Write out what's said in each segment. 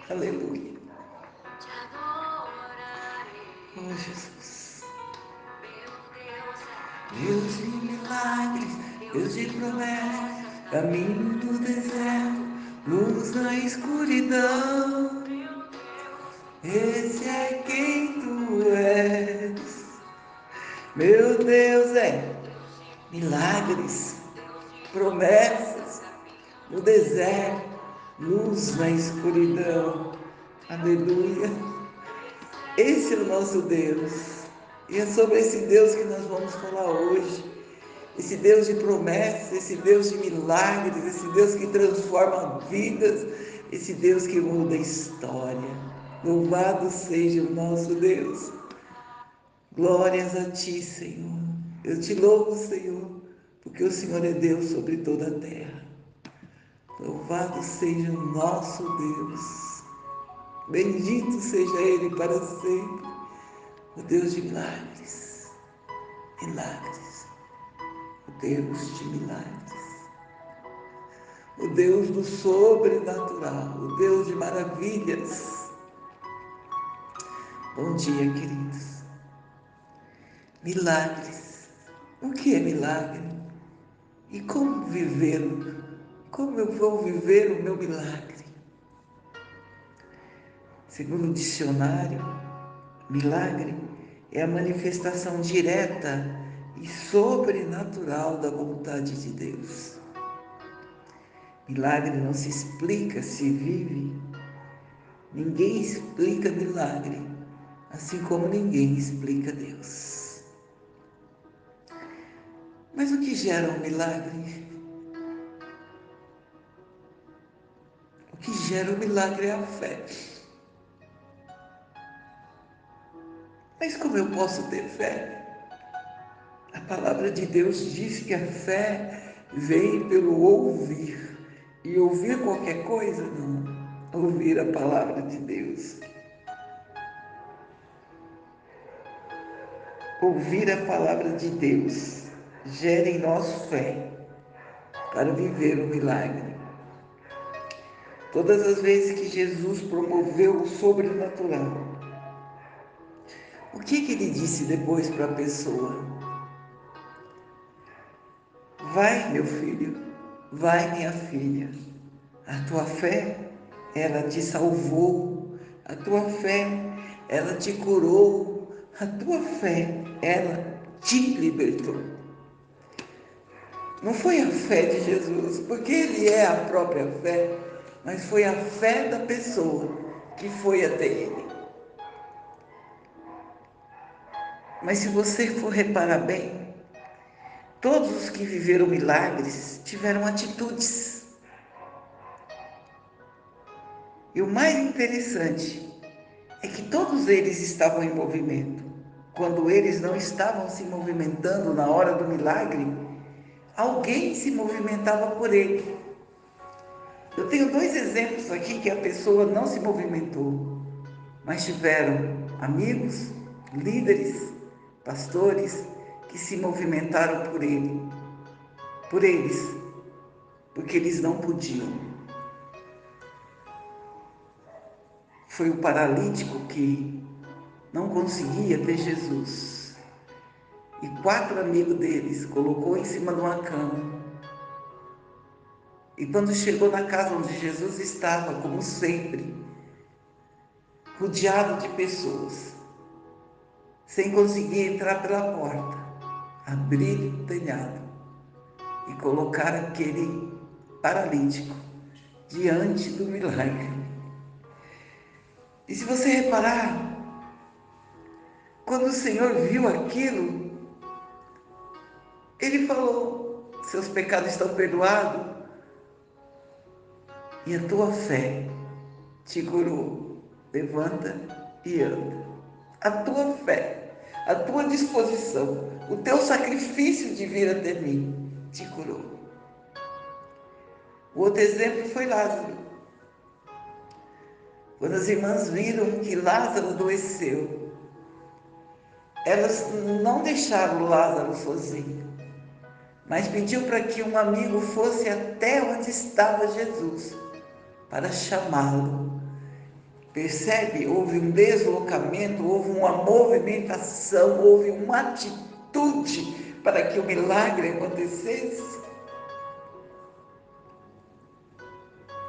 Aleluia. Oh, Jesus. Deus de milagres, Deus de promessas, caminho do deserto, luz na escuridão. Esse é quem tu és. Meu Deus é milagres, promessas no deserto, luz na escuridão. Aleluia. Esse é o nosso Deus. E é sobre esse Deus que nós vamos falar hoje. Esse Deus de promessas, esse Deus de milagres, esse Deus que transforma vidas, esse Deus que muda a história. Louvado seja o nosso Deus. Glórias a ti, Senhor. Eu te louvo, Senhor, porque o Senhor é Deus sobre toda a terra. Louvado seja o nosso Deus. Bendito seja Ele para sempre. O Deus de milagres. Milagres. O Deus de milagres. O Deus do sobrenatural. O Deus de maravilhas. Bom dia, queridos. Milagres. O que é milagre? E como vivê-lo? Como eu vou viver o meu milagre? Segundo o dicionário, milagre é a manifestação direta e sobrenatural da vontade de Deus. Milagre não se explica, se vive. Ninguém explica milagre, assim como ninguém explica Deus. Mas o que gera um milagre? O que gera um milagre é a fé. Mas como eu posso ter fé? A palavra de Deus diz que a fé vem pelo ouvir. E ouvir qualquer coisa? Não. Ouvir a palavra de Deus. Ouvir a palavra de Deus gera em nós fé para viver o milagre. Todas as vezes que Jesus promoveu o sobrenatural, o que ele disse depois para a pessoa? Vai, meu filho, vai, minha filha, a tua fé, ela te salvou, a tua fé, ela te curou, a tua fé, ela te libertou. Não foi a fé de Jesus, porque ele é a própria fé, mas foi a fé da pessoa que foi até ele. Mas se você for reparar bem, todos os que viveram milagres tiveram atitudes. E o mais interessante é que todos eles estavam em movimento. Quando eles não estavam se movimentando na hora do milagre, alguém se movimentava por ele. Eu tenho dois exemplos aqui que a pessoa não se movimentou, mas tiveram amigos, líderes, pastores que se movimentaram por ele, por eles, porque eles não podiam. Foi o paralítico que não conseguia ver Jesus. E 4 amigos deles colocou em cima de uma cama. E quando chegou na casa onde Jesus estava, como sempre, rodeado de pessoas, sem conseguir entrar pela porta, abrir o telhado e colocar aquele paralítico diante do milagre. E se você reparar, quando o Senhor viu aquilo, Ele falou: seus pecados estão perdoados e a tua fé te curou. Levanta e anda. A tua fé, a tua disposição, o teu sacrifício de vir até mim te curou. O outro exemplo foi Lázaro. Quando as irmãs viram que Lázaro adoeceu, elas não deixaram Lázaro sozinho, mas pediu para que um amigo fosse até onde estava Jesus para chamá-lo Percebe? Houve um deslocamento, houve uma movimentação, houve uma atitude para que o milagre acontecesse.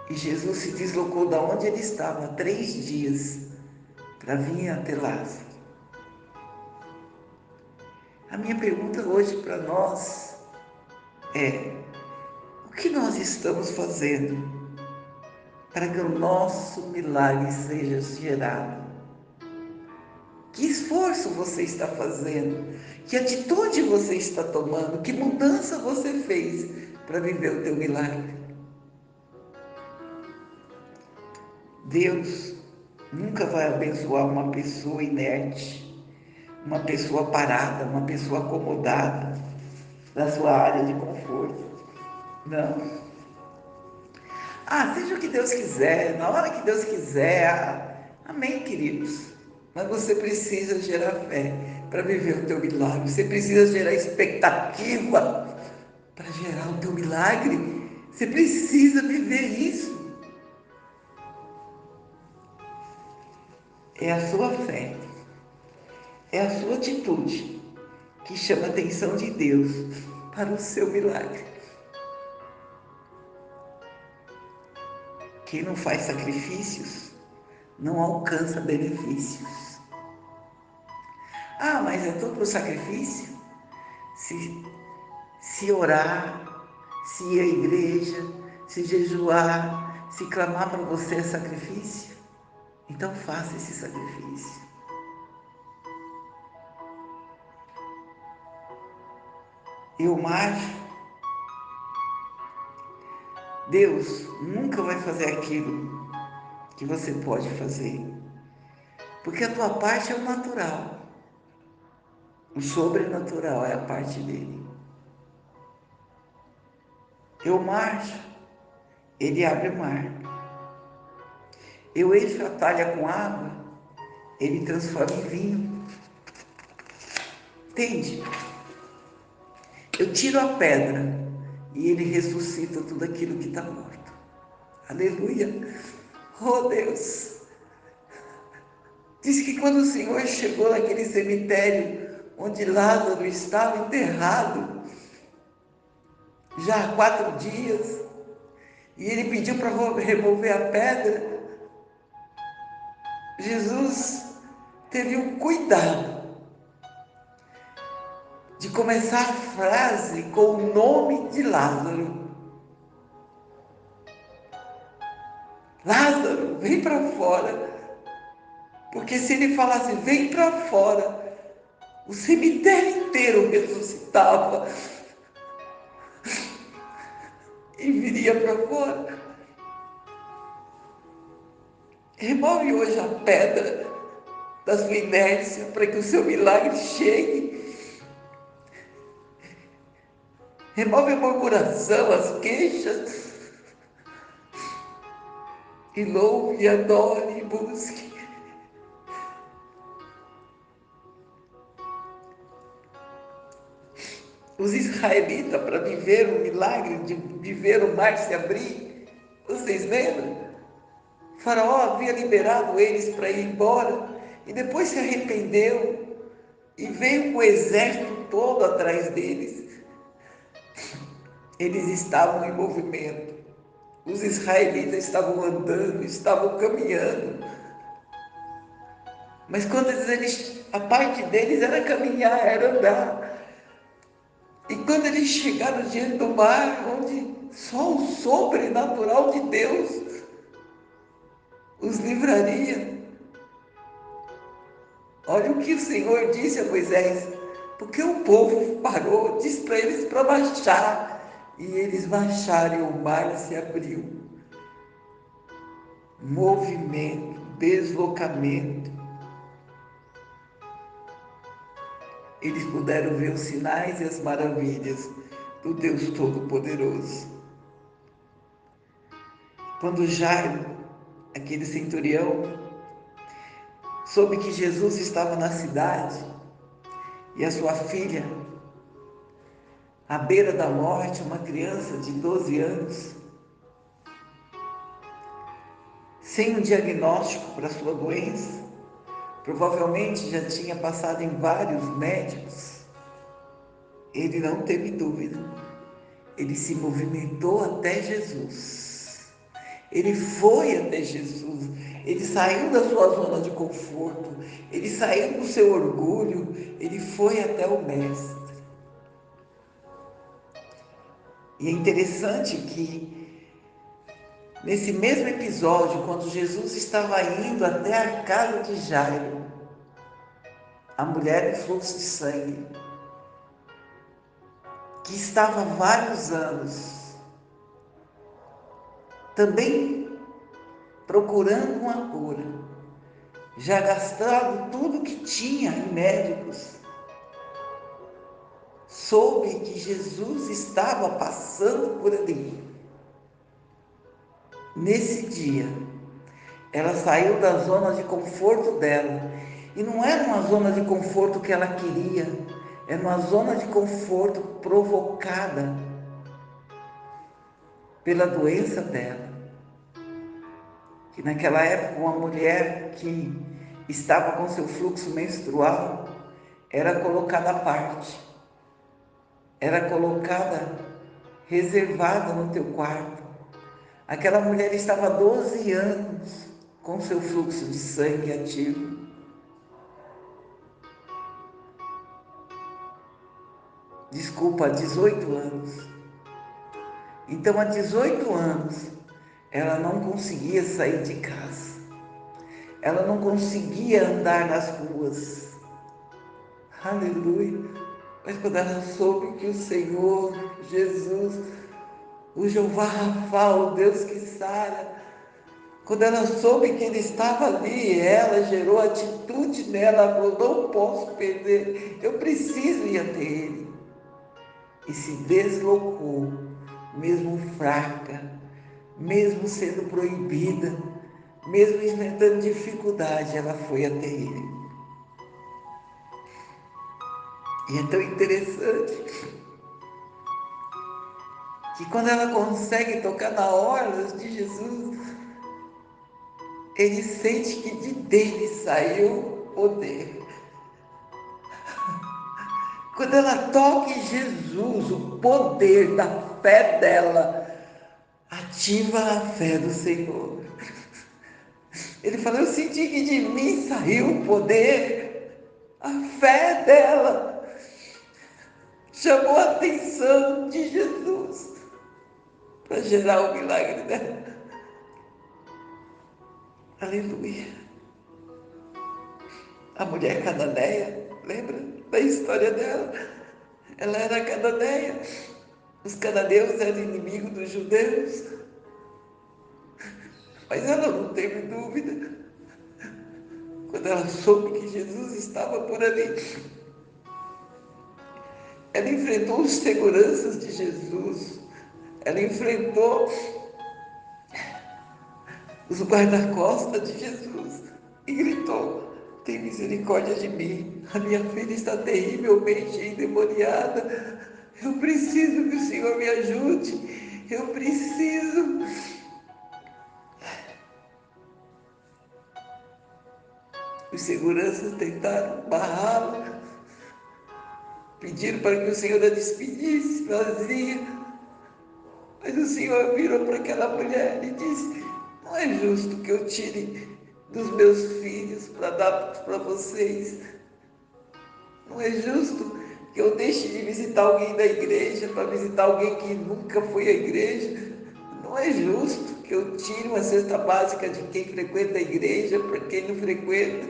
E Jesus se deslocou da onde ele estava há 3 dias para vir até Lázaro. A minha pergunta hoje para nós é: o que nós estamos fazendo para que o nosso milagre seja gerado? Que esforço você está fazendo? Que atitude você está tomando? Que mudança você fez para viver o teu milagre? Deus nunca vai abençoar uma pessoa inerte, uma pessoa parada, uma pessoa acomodada na sua área de conforto. Não. Seja o que Deus quiser, na hora que Deus quiser. Amém, queridos? Mas você precisa gerar fé para viver o teu milagre. Você precisa gerar expectativa para gerar o teu milagre. Você precisa viver isso. É a sua fé, é a sua atitude que chama a atenção de Deus para o seu milagre. Quem não faz sacrifícios não alcança benefícios. Mas é todo o sacrifício? Se orar, se ir à igreja, se jejuar, se clamar para você é sacrifício, então faça esse sacrifício. Eu marcho. Deus nunca vai fazer aquilo que você pode fazer, porque a tua parte é o natural, o sobrenatural é a parte dele. Eu marcho, ele abre o mar. Eu encho a talha com água, ele transforma em vinho. Entende? Eu tiro a pedra e ele ressuscita tudo aquilo que está morto. Aleluia! Oh Deus! Diz que quando o Senhor chegou naquele cemitério onde Lázaro estava enterrado, já há 4 dias, e ele pediu para remover a pedra, Jesus teve um cuidado de começar a frase com o nome de Lázaro. Lázaro, vem para fora. Porque se ele falasse, vem para fora, o cemitério inteiro ressuscitava e viria para fora. Remove hoje a pedra da sua inércia para que o seu milagre chegue. Remove a murmuração, as queixas. E louve, adore e busque. Os israelitas, para viver o milagre de viver o mar se abrir, vocês lembram? O faraó havia liberado eles para ir embora e depois se arrependeu e veio com o exército todo atrás deles. Eles estavam em movimento. Os israelitas estavam andando, estavam caminhando. Mas quando a parte deles era caminhar, era andar. E quando eles chegaram diante do mar, onde só o sobrenatural de Deus os livraria. Olha o que o Senhor disse a Moisés, porque o povo parou, disse para eles para baixar, e eles baixaram e o mar se abriu. Movimento, deslocamento. Eles puderam ver os sinais e as maravilhas do Deus Todo-Poderoso. Quando Jairo, aquele centurião, soube que Jesus estava na cidade e a sua filha, à beira da morte, uma criança de 12 anos, sem um diagnóstico para sua doença, provavelmente já tinha passado em vários médicos. Ele não teve dúvida, ele se movimentou até Jesus. Ele foi até Jesus, ele saiu da sua zona de conforto, ele saiu do seu orgulho, ele foi até o Mestre. E é interessante que, nesse mesmo episódio, quando Jesus estava indo até a casa de Jairo, a mulher do fluxo de sangue, que estava há vários anos, também procurando uma cura, já gastado tudo que tinha em médicos, soube que Jesus estava passando por ali. Nesse dia, ela saiu da zona de conforto dela, e não era uma zona de conforto que ela queria, era uma zona de conforto provocada pela doença dela. Que naquela época uma mulher que estava com seu fluxo menstrual era colocada à parte, era colocada, reservada no teu quarto. Aquela mulher estava há 12 anos com seu fluxo de sangue ativo. Desculpa, há 18 anos. Então, há 18 anos, ela não conseguia sair de casa. Ela não conseguia andar nas ruas. Aleluia. Mas quando ela soube que o Senhor, Jesus, o Jeová Rafa, o Deus que sara, quando ela soube que Ele estava ali, ela gerou atitude nela, ela falou, não posso perder, eu preciso ir até Ele. E se deslocou, mesmo fraca, mesmo sendo proibida, mesmo enfrentando dificuldade, ela foi até Ele. E é tão interessante que quando ela consegue tocar na orla de Jesus, ele sente que de dele saiu poder. Quando ela toca em Jesus, o poder da fé dela ativa a fé do Senhor. Ele falou, eu senti que de mim saiu o poder, a fé dela chamou a atenção de Jesus para gerar o milagre dela. Aleluia. A mulher cananeia, lembra da história dela? Ela era cananeia. Os cananeus eram inimigos dos judeus. Mas ela não teve dúvida. Quando ela soube que Jesus estava por ali, ela enfrentou os seguranças de Jesus. Ela enfrentou os guarda-costas de Jesus e gritou, tem misericórdia de mim, a minha filha está terrivelmente endemoniada, eu preciso que o Senhor me ajude, eu preciso. Os seguranças tentaram barrá-la, pediram para que o Senhor a despedisse vazia, mas o Senhor virou para aquela mulher e disse, não é justo que eu tire dos meus filhos para dar para vocês. Não é justo que eu deixe de visitar alguém da igreja para visitar alguém que nunca foi à igreja. Não é justo que eu tire uma cesta básica de quem frequenta a igreja para quem não frequenta.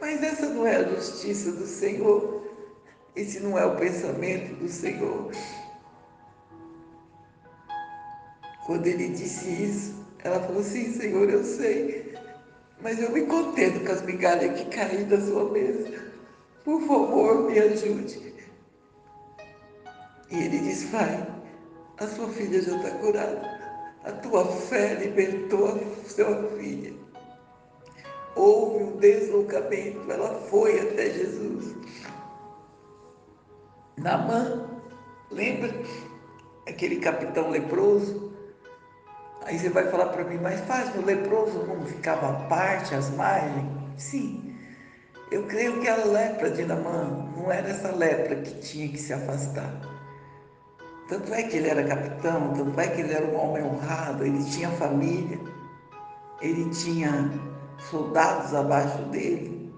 Mas essa não é a justiça do Senhor. Esse não é o pensamento do Senhor. Quando ele disse isso, ela falou, sim, Senhor, eu sei, mas eu me contento com as migalhas que caem da sua mesa. Por favor, me ajude. E ele diz, vai, a sua filha já está curada. A tua fé libertou a sua filha. Houve um deslocamento, ela foi até Jesus. Naamã, lembra? Aquele capitão leproso, Aí você vai falar para mim, mas faz, no leproso não ficava à parte, às margens? Sim, eu creio que a lepra de Naamã não era essa lepra que tinha que se afastar. Tanto é que ele era capitão, tanto é que ele era um homem honrado, ele tinha família, ele tinha soldados abaixo dele,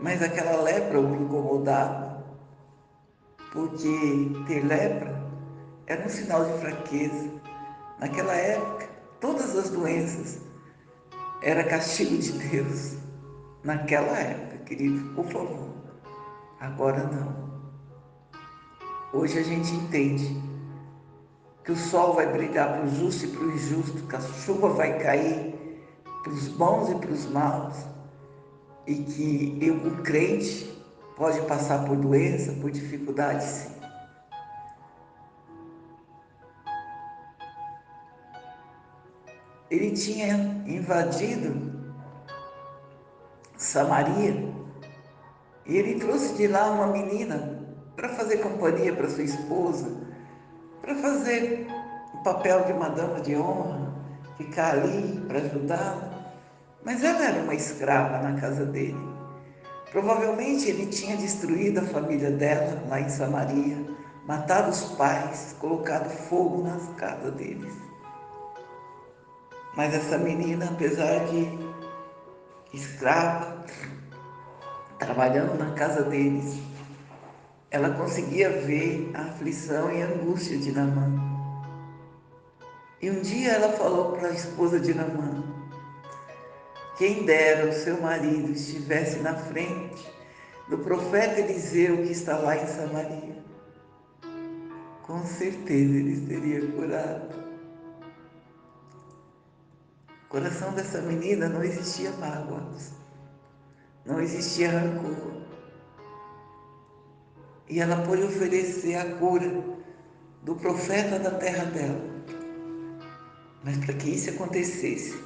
mas aquela lepra o incomodava, porque ter lepra era um sinal de fraqueza. Naquela época, todas as doenças era castigo de Deus. Naquela época, querido, por favor. Agora não. Hoje a gente entende que o sol vai brilhar para o justo e para o injusto, que a chuva vai cair para os bons e para os maus, e que o crente pode passar por doença, por dificuldade, sim. Ele tinha invadido Samaria e ele trouxe de lá uma menina para fazer companhia para sua esposa, para fazer o papel de uma dama de honra, ficar ali para ajudá-la. Mas ela era uma escrava na casa dele. Provavelmente ele tinha destruído a família dela lá em Samaria, matado os pais, colocado fogo nas casas deles. Mas essa menina, apesar de escrava, trabalhando na casa deles, ela conseguia ver a aflição e a angústia de Naamã. E um dia ela falou para a esposa de Naamã: quem dera o seu marido estivesse na frente do profeta Eliseu que está lá em Samaria. Com certeza ele seria curado. No coração dessa menina não existia mágoas, não existia rancor. E ela pôde oferecer a cura do profeta da terra dela. Mas para que isso acontecesse,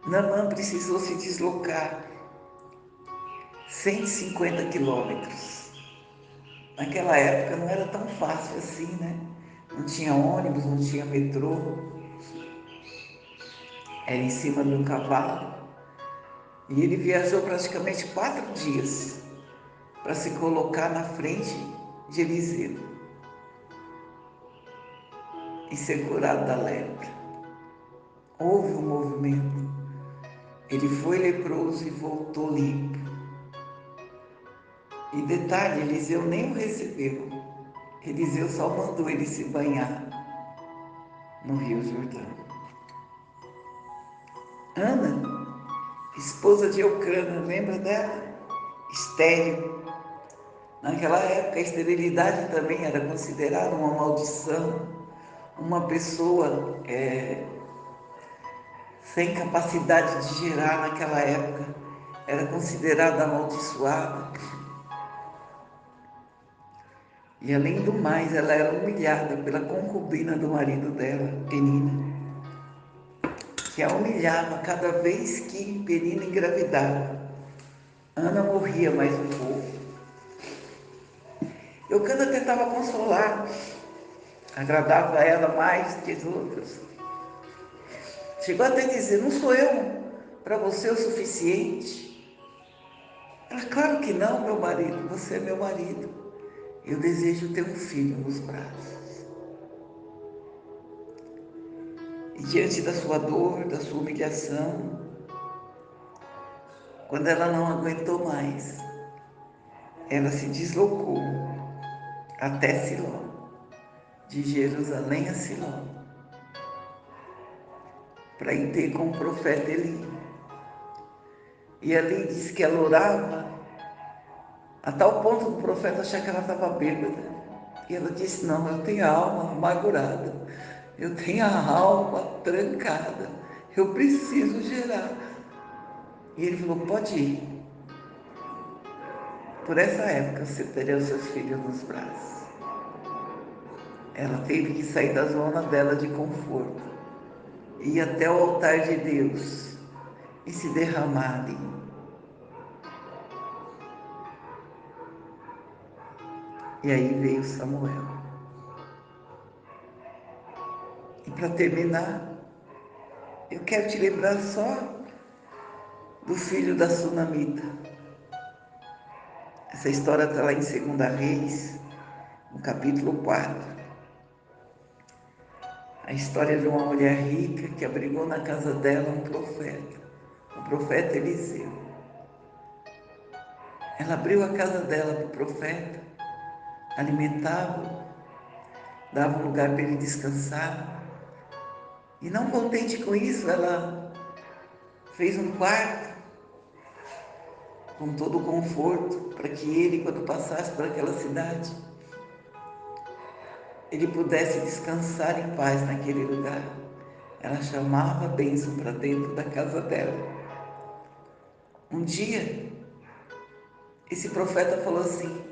Naamã precisou se deslocar 150 quilômetros. Naquela época não era tão fácil assim, né? Não tinha ônibus, não tinha metrô, era em cima de um cavalo. E ele viajou praticamente 4 dias para se colocar na frente de Eliseu e ser curado da lepra. Houve um movimento. Ele foi leproso e voltou limpo. E detalhe, Eliseu nem o recebeu. Eliseu só mandou ele se banhar no Rio Jordão. Ana, esposa de Eucana, lembra dela? Estéril. Naquela época, a esterilidade também era considerada uma maldição. Uma pessoa sem capacidade de gerar naquela época era considerada amaldiçoada. E além do mais, ela era humilhada pela concubina do marido dela, Penina, que a humilhava cada vez que Penina engravidava. Ana morria mais um pouco. Eucana tentava consolar, agradava a ela mais que as outras. Chegou até a dizer: não sou eu para você o suficiente? Ela: claro que não, meu marido, você é meu marido. Eu desejo ter um filho nos braços. E diante da sua dor, da sua humilhação, quando ela não aguentou mais, ela se deslocou até Siló, de Jerusalém a Siló, para ir ter com o profeta Eli. E ali diz que ela orava a tal ponto do profeta achar que ela estava bêbada. E ela disse: não, eu tenho a alma amargurada, eu tenho a alma trancada, eu preciso gerar. E ele falou: pode ir. Por essa época você terá os seus filhos nos braços. Ela teve que sair da zona dela de conforto, ir até o altar de Deus e se derramar ali. E aí veio Samuel. E para terminar, eu quero te lembrar só do filho da Sunamita. Essa história está lá em 2 Reis, no capítulo 4. A história de uma mulher rica que abrigou na casa dela um profeta, o profeta Eliseu. Ela abriu a casa dela para o profeta, alimentava, dava um lugar para ele descansar. E não contente com isso, ela fez um quarto com todo o conforto para que ele, quando passasse por aquela cidade, ele pudesse descansar em paz naquele lugar. Ela chamava a bênção para dentro da casa dela. Um dia, esse profeta falou assim: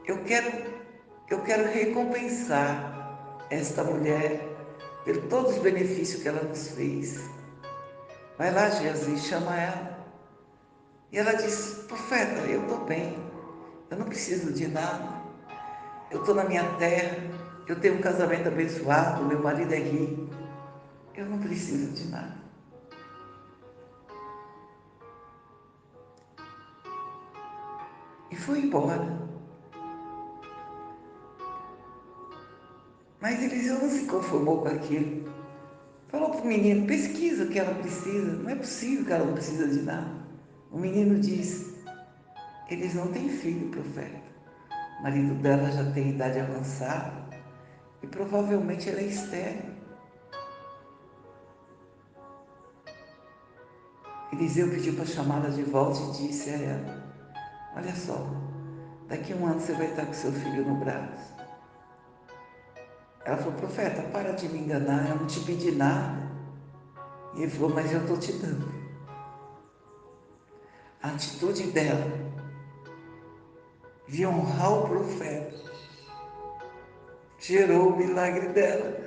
eu quero recompensar esta mulher por todos os benefícios que ela nos fez. Vai lá, Jesus, chama ela. E ela disse: profeta, eu estou bem, eu não preciso de nada, eu estou na minha terra, eu tenho um casamento abençoado, meu marido é rico, eu não preciso de nada. E foi embora. Mas Eliseu não se conformou com aquilo. Falou para o menino: pesquisa o que ela precisa, não é possível que ela não precisa de nada. O menino disse: eles não têm filho, profeta. O marido dela já tem idade avançada e provavelmente ela é estéril. Eliseu pediu para chamá-la de volta e disse a ela: olha só, daqui a um ano você vai estar com seu filho no braço. Ela falou: profeta, para de me enganar, eu não te pedi nada. E ele falou: mas eu estou te dando. A atitude dela de honrar o profeta gerou o milagre dela.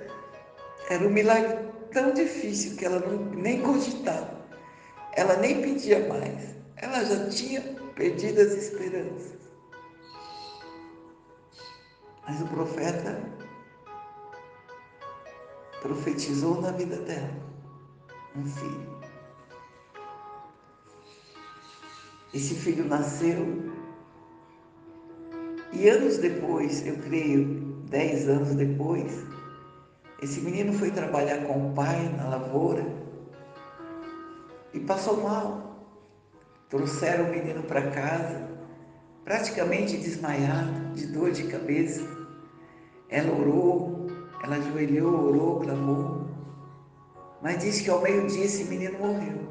Era um milagre tão difícil que ela nem cogitava. Ela nem pedia mais. Ela já tinha perdido as esperanças. Mas o profeta profetizou na vida dela um filho. Esse filho nasceu e anos depois, eu creio, 10 anos depois, esse menino foi trabalhar com o pai na lavoura e passou mal. Trouxeram o menino para casa, praticamente desmaiado, de dor de cabeça. Ela orou, ela ajoelhou, orou, clamou, mas disse que ao meio-dia esse menino morreu.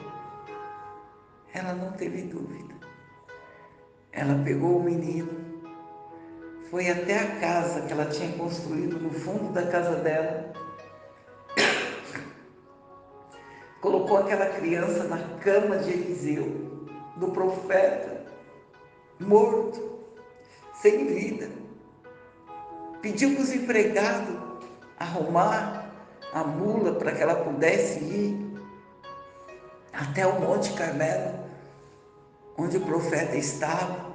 Ela não teve dúvida. Ela pegou o menino, foi até a casa que ela tinha construído no fundo da casa dela, colocou aquela criança na cama de Eliseu, do profeta, morto, sem vida. Pediu para os empregados arrumar a mula para que ela pudesse ir até o Monte Carmelo, onde o profeta estava,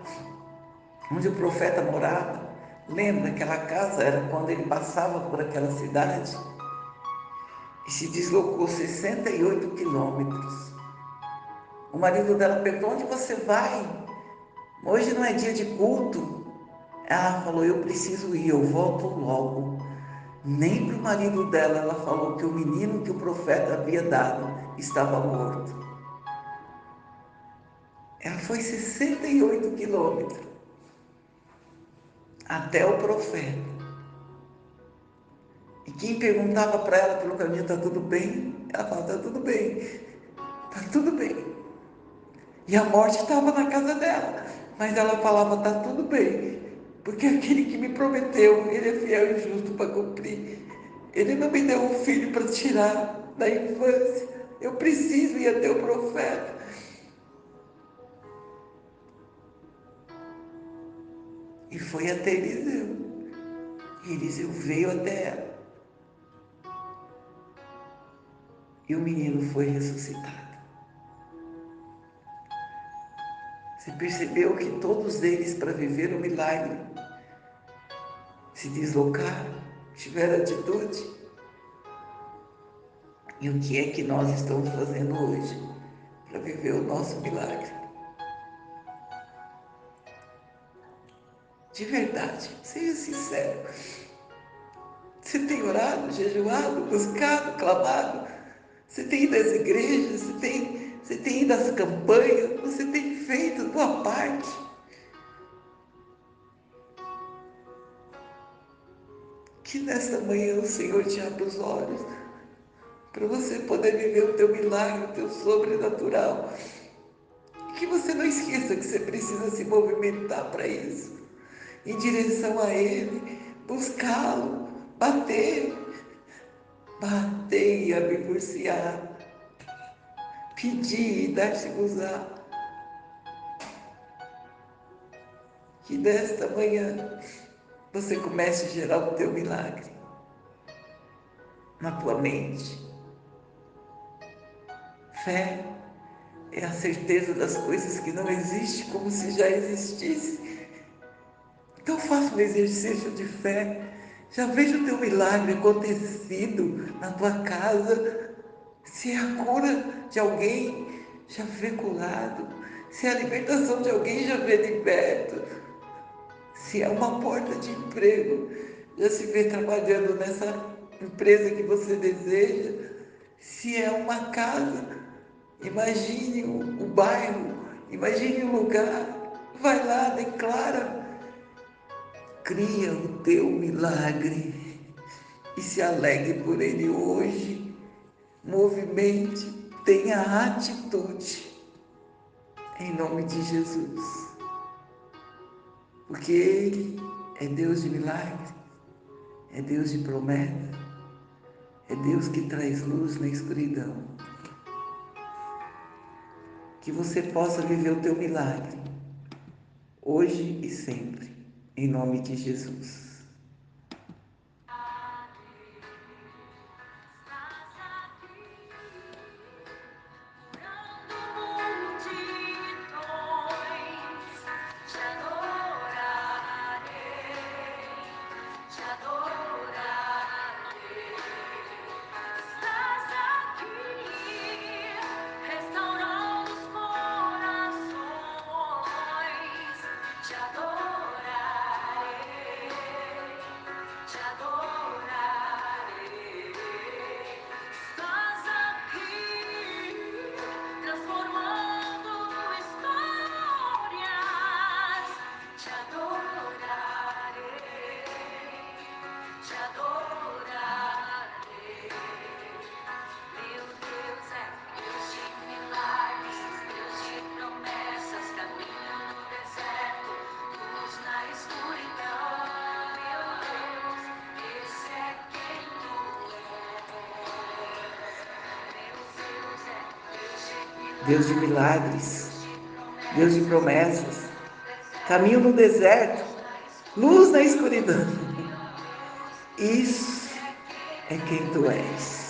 onde o profeta morava. Lembra, aquela casa era quando ele passava por aquela cidade e se deslocou 68 quilômetros. O marido dela perguntou: onde você vai? Hoje não é dia de culto. Ela falou: eu preciso ir, eu volto logo. Nem para o marido dela ela falou que o menino que o profeta havia dado estava morto. Ela foi 68 quilômetros até o profeta. E quem perguntava para ela pelo caminho: está tudo bem? Ela falava: está tudo bem, está tudo bem. E a morte estava na casa dela, mas ela falava: está tudo bem, porque aquele que me prometeu, ele é fiel e justo para cumprir. Ele não me deu um filho para tirar da infância, eu preciso ir até o profeta. E foi até Eliseu. E Eliseu veio até ela. E o menino foi ressuscitado. Você percebeu que todos eles, para viver o milagre, se deslocaram, tiveram atitude? E o que é que nós estamos fazendo hoje para viver o nosso milagre? De verdade, seja sincero. Você tem orado, jejuado, buscado, clamado? Você tem ido às igrejas? Você tem ido às campanhas? Você tem feito a tua parte? Que nesta manhã o Senhor te abra os olhos para você poder viver o teu milagre, o teu sobrenatural. E que você não esqueça que você precisa se movimentar para isso, em direção a Ele, buscá-lo, bater, bater e abrir-se-á, pedir e dar-se-vos-á. Que nesta manhã você comece a gerar o teu milagre na tua mente. Fé é a certeza das coisas que não existem como se já existisse. Então faça um exercício de fé. Já veja o teu milagre acontecido na tua casa. Se é a cura de alguém, já vê curado. Se é a libertação de alguém, já vê liberto. Se é uma porta de emprego, já se vê trabalhando nessa empresa que você deseja. Se é uma casa, imagine o bairro, imagine o lugar. Vai lá, declara, cria o teu milagre e se alegre por ele hoje. Movimente, tenha atitude, em nome de Jesus, porque Ele é Deus de milagre, é Deus de promessa, é Deus que traz luz na escuridão. Que você possa viver o teu milagre, hoje e sempre, em nome de Jesus. Deus de milagres, Deus de promessas, caminho no deserto, luz na escuridão. Isso é quem tu és.